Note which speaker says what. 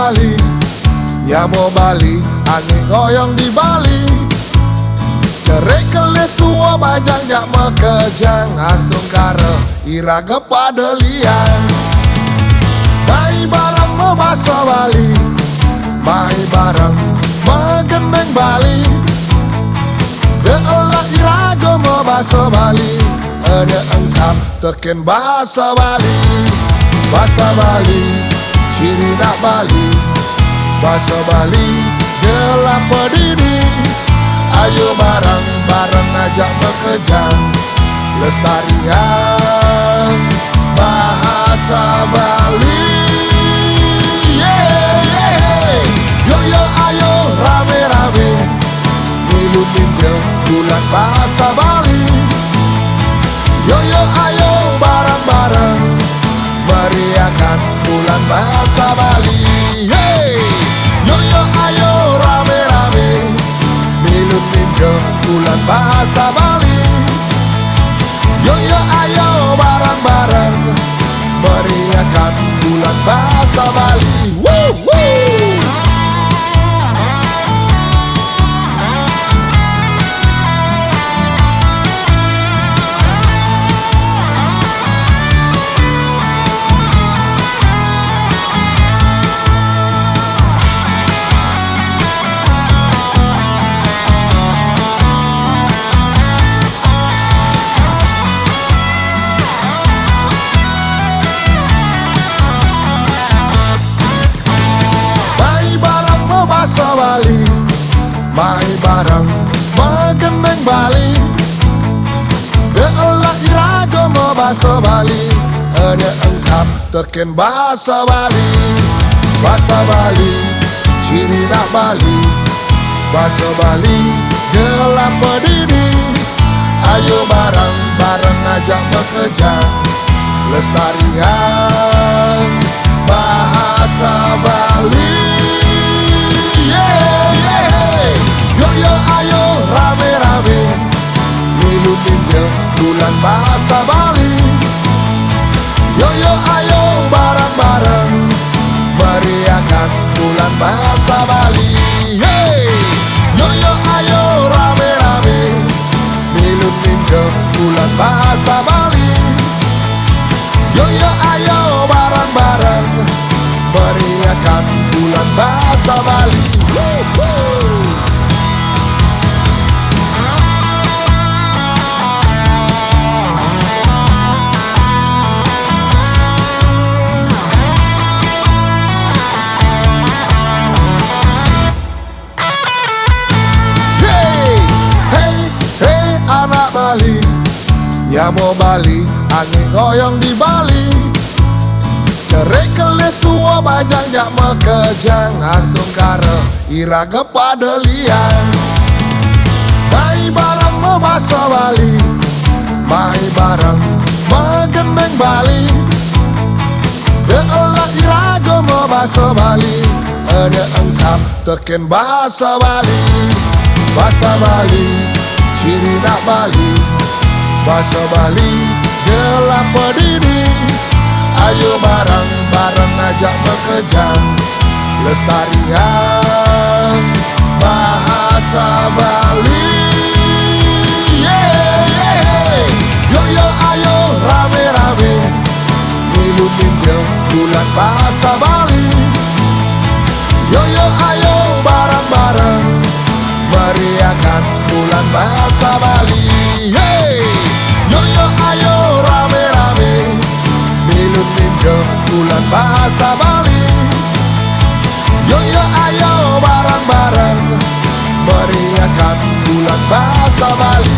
Speaker 1: Bali, nyamo Bali, angin goyong di Bali. Cerai kelet tua bajang jak mekejang, astrung kare iraga padelian. Mai bareng membasa Bali, mai bareng megeneng Bali. Deolah iraga membasa Bali, ada engsap teken bahasa Bali. Bahasa Bali, ciri nak Bali. Bahasa Bali, gelap berdiri. Ayo bareng-bareng ajak bekejang, lestarian bahasa Bali. Yeah, yeah. Yo yo ayo rame-rame, milu ninja bulan bahasa Bali. Yo yo ayo bareng-bareng, meriahkan bulan bahasa Bali. Hey, yo yo ayo rame-rame, milu ninja bulan bahasa Bali. Yo yo ayo bareng-bareng, meriahkan bulan bahasa Bali. Woo, woo. Bahasa Bali, mai bareng megeneng Bali. Deolah iraga bahasa Bali, ada engsap teken bahasa Bali. Bahasa Bali, ciri nak Bali. Bahasa Bali, gelap berdiri. Ayo bareng-bareng ajak bekejang, lestarian bahasa Bali. Yeah, yeah. Yo yo ayo rame-rame, milu ninja bulan bahasa Bali. Yo yo ayo bareng-bareng, meriahkan bulan bahasa Bali. Hey, yo yo ayo rame-rame, milu ninja bulan bahasa Bali. Yo yo ayo bareng-bareng, meriahkan bulan bahasa Bali. Woo, woo. Hey, hey, hey anak Bali, nyamo Bali, angin goyong di Bali. Cerai kelet tua bajang jak mekejang, astrung kare iraga padelian. Mai bareng membahasa Bali, mai bareng megeneng Bali. Deolah iraga membahasa Bali, ada engsap teken bahasa Bali. Bahasa Bali, ciri nak Bali. Bahasa Bali, gelap berdiri. Ayo bareng-bareng ajak bekejang, lestarian bahasa Bali. Yeah, yeah. Yo yo ayo rame-rame, milu ninja bulan bahasa Bali. Yo yo ayo bareng-bareng, meriahkan bulan bahasa Bali. Hey, yo yo ayo rame-rame, milu ninja bulan bahasa Bali. Yo yo ayo bareng-bareng, meriahkan bulan bahasa Bali.